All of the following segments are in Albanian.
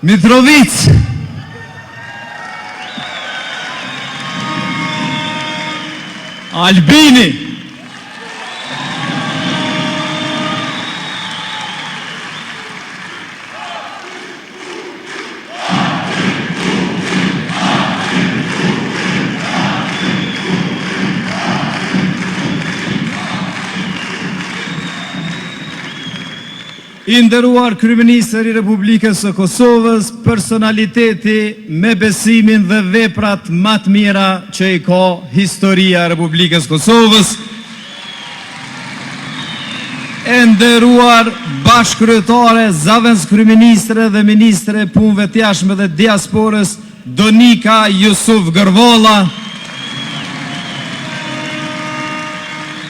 Mitrovica, Albini, i nderuar kryeministri i Republikës së Kosovës, personaliteti me besimin dhe veprat më të mira që i ka historia e Republikës Kosovës, e nderuar bashkëkryetare, zavens kryeministre dhe ministre punëve të jashtme dhe diasporës, Donika Jusuf Gërvolla,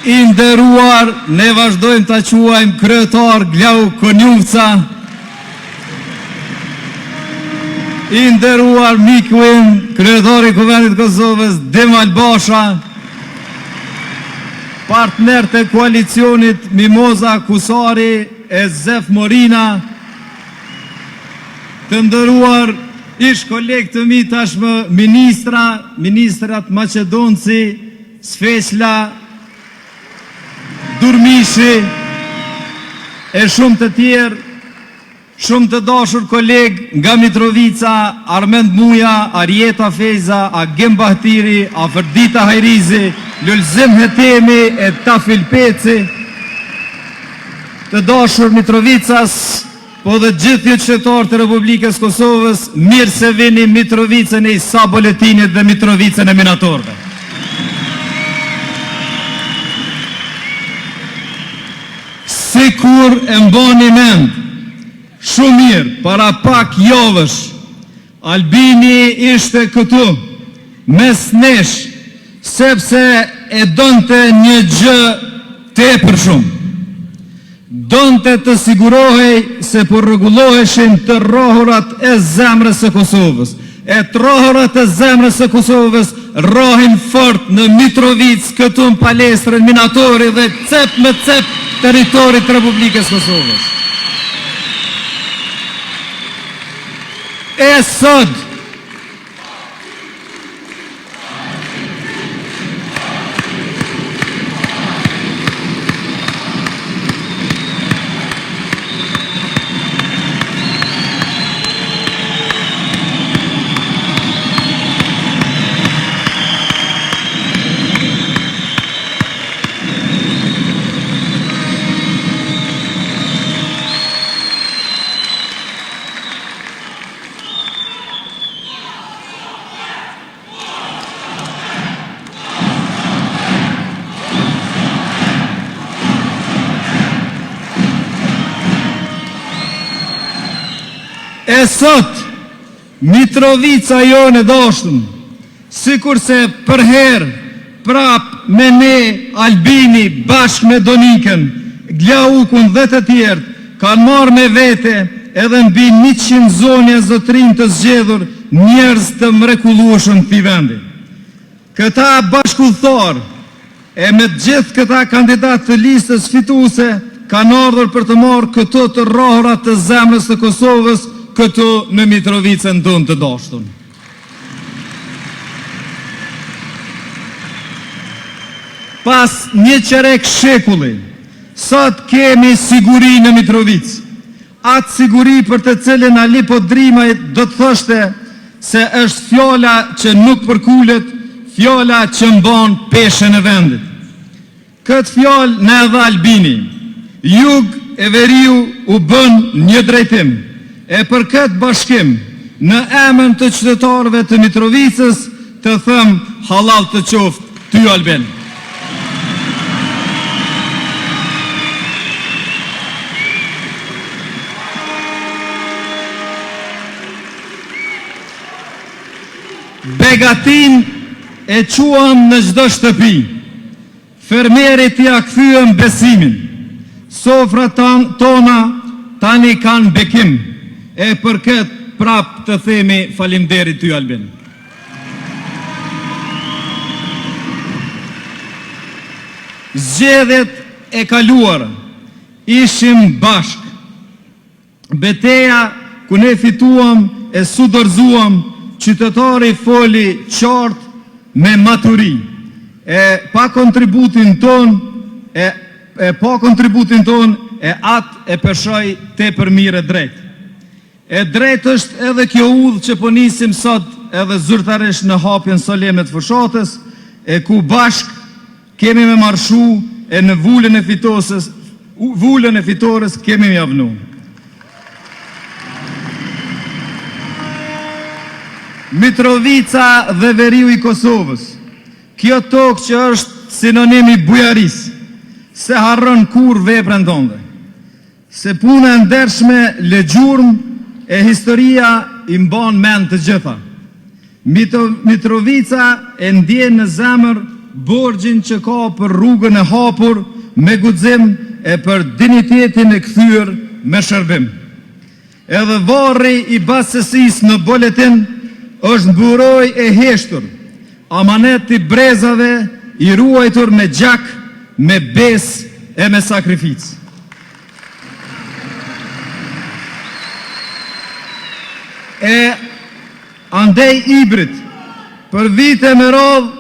i nderuar, ne vazhdojmë të quajmë kryetar Glau Konjuvca, i nderuar miku im, kryetari i Kuvendit të Kosovës, Demal Basha, partner të koalicionit Mimoza Kusari e Zef Morina, të nderuar ish kolegë të mi tashmë ministrat Maqedonci, Sfesla, Durmishi, e shumë të tjerë, shumë të dashur kolegë nga Mitrovica, Armend Muja, Arjeta Feza, Agem Bahtiri, Aferdita Hajrizi, Lulzim Hetemi e Tafil Peci, të dashur Mitrovicas, po dhe gjithë ju qytetarë të Republikës Kosovës, mirë se vini Mitrovicën e Isa Boletinit dhe Mitrovicën e Minatorëve. Sikur e mbani mend, shumë mirë, para pak javësh, Albini ishte këtu, mes nesh, sepse e donte një gjë tepër shumë. Donte të sigurohej se po rregulloheshin të rrohurat e zemrës së Kosovës. E të rrohurat e zemrës së Kosovës rrohin fort në Mitrovic, këtu në palestrën Minatori dhe cep me cep teritorit të Republikës Kosovës. E sot, Mitrovica jo në dashtëm, sikur se përherë, prap me ne, Albini, bashkë me Donikën, Glaukun dhe të tjerë, kanë marrë me vete edhe mbi 100 zonje zotrin të zgjedhur njerëz të mrekullueshëm të vendi. Këta bashkulltar e me gjithë këta kandidat të listës fituese kanë ardhur për të marrë këto të rrohurat të zemrës të Kosovës këtu në Mitrovicën tonë të dashtun. Pas një qerek shekulli, sot kemi siguri në Mitrovicë. Atë siguri për të cilën Ali Podrimaj do të thoshte se është fjala që nuk përkullet, fjala që mban peshën e vendit. Këtë fjalë në edhe Albini, jug e veriu u bën një drejtim. E për këtë bashkim, në emën të qytetarëve të Mitrovicës, të them halal të qoftë ty Albin. Begatin e quam në çdo shtëpi, fermerit ja kthyem besimin, sofrat tona tani kanë bekim. E për këtë prap të themi faleminderit ty Albin. Zgjedhjet e kaluara ishim bashk. Beteja ku ne fituam e sudorzuam, qytetari foli qartë me maturi. Pa kontributin ton, atë e përshoj te për mire drejt. Drejt është edhe kjo udhë që po nisim sot edhe zyrtarisht në hapjen solene të fushatës, ku bashk kemi me marshu në vullën e fitores kemi me javnu. Mitrovica dhe veriu i Kosovës, kjo tokë që është sinonimi bujaris, se harron kur veprën tonë, se punë e ndershme legjurm e historia i mban mend të gjitha. Mitrovica e ndjen në zemër borgjin që ka për rrugën e hapur me guxim e për dinitetin e kthyer me shërbim. Edhe varri i bastësisë në boletin është mburoj e heshtur, amanet i brezave i ruajtur me gjak, me bes e me sakrificë. Andej ibrit, për vite me radhë,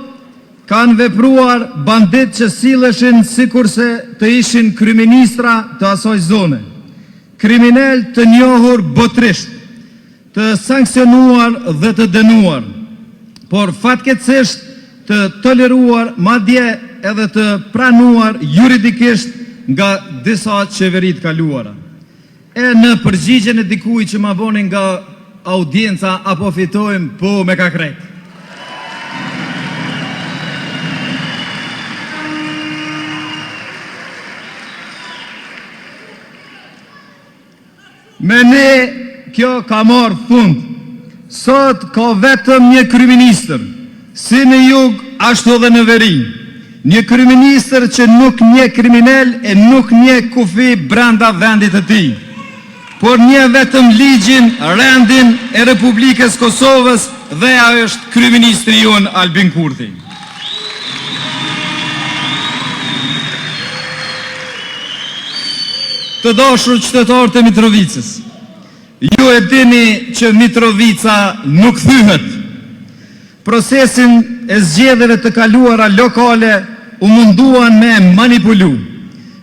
kanë vepruar bandit që silleshin sikurse të ishin kryeministra të asaj zone, kriminal të njohur botrisht, të sankcionuar dhe të dënuar, por fatkeqësisht të toleruar, madje edhe të pranuar juridikisht nga disa qeverit kaluara. Në përgjigjen e dikuj që ma bonin nga audienca apo fitojmë po me ka krejt. Me ne kjo ka marrë fund. Sot ka vetëm një kryeministër, si në jug ashtu dhe në veri. Një kryeministër që nuk një kriminal e nuk një kufi brenda vendit të tij, por një vetëm ligjin, rendin e Republikës Kosovës dhe ajo është kryeministri jon Albin Kurti. Të dashur qytetarë të Mitrovicës, ju e dini që Mitrovica nuk thyhet. Procesin e zgjedhjeve të kaluara lokale u munduan me manipulu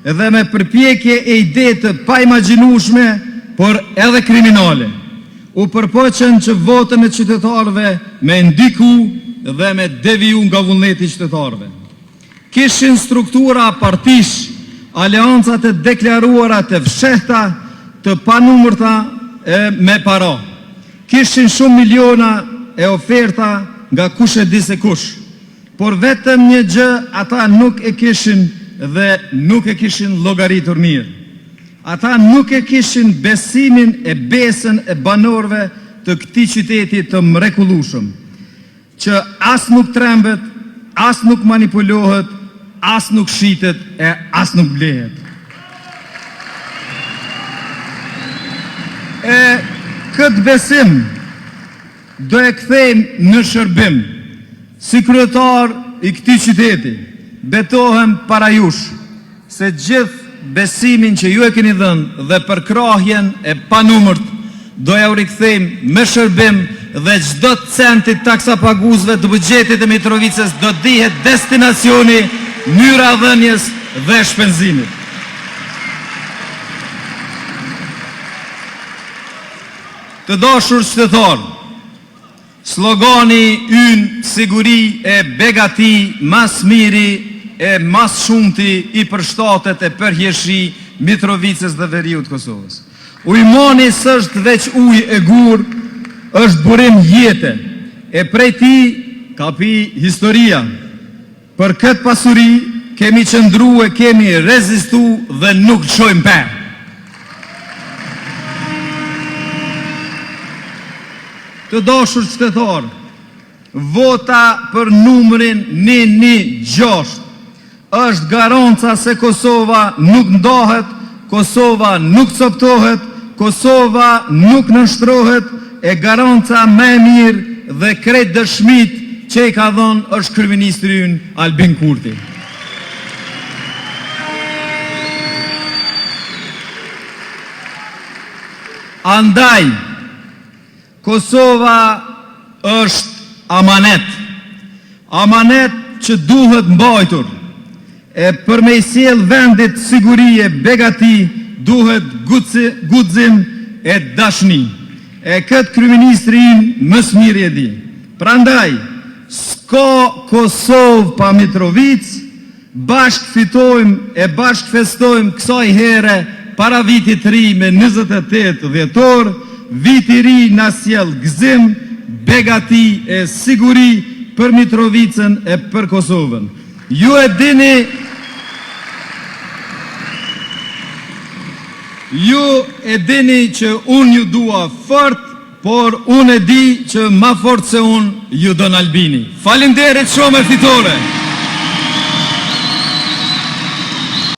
dhe me përpjekje e ide të paimagjinueshme, por edhe kriminale. U përpoqen që votën e qytetarëve me ndiku dhe me deviju nga vullneti i qytetarëve. Kishin struktura partish, aleancat e deklaruara të fshehta, të panumërta me para. Kishin shumë miliona e oferta nga kush e di se kush, por vetëm një gjë ata nuk e kishin dhe nuk e kishin llogaritur mirë. Ata nuk e kishin besimin e besën e banorëve të këtij qyteti të mrekullueshëm, që as nuk trembet, as nuk manipulohet, as nuk shitet e as nuk blehet. Këtë besim do e kthejmë në shërbim. Si kryetar i këtij qyteti, betohem para jush se gjithë besimin që ju e keni dhënë dhe përkrahjen e panumërt do ja u rikthejmë me shërbim dhe çdo centi taksapaguesve të buxhetit të Mitrovicës do dihet destinacioni, mënyra dhënies dhe shpenzimit. Të dashur qytetarë, slogani ynë siguri e begati, mas miri e mas shumëti i përshtatet e përhjeshi Mitrovicës dhe veriut Kosovës. Ujmoni s'është veç ujë e gur, është burim jete, e prej ti ka pi historia. Për këtë pasuri kemi qëndru e kemi rezistu dhe nuk qojmë për. Të dashur qytetarë, vota për numrin 116 është garanca se Kosova nuk ndahet, Kosova nuk coptohet, Kosova nuk nënshtrohet, e garanca më e mirë dhe krejt dëshmit që i ka dhënë është kryeministri ynë Albin Kurti. Andaj, Kosova është amanet. Amanet që duhet mbajtur. E për me i sjell vendit sigurie begati duhet guxim e dashni. E këtë kryeministrin më së miri e di. Prandaj, s'ka Kosovë pa Mitrovic, bashkë fitojmë e bashkë festojmë kësaj here para vitit ri me 28 dhjetor, viti ri na sjell gëzim, begati e siguri për Mitrovicën e për Kosovën. Ju e dini që unë ju dua fort, por unë e di që ma fort se unë ju don Albini. Faleminderit shumë e fitore!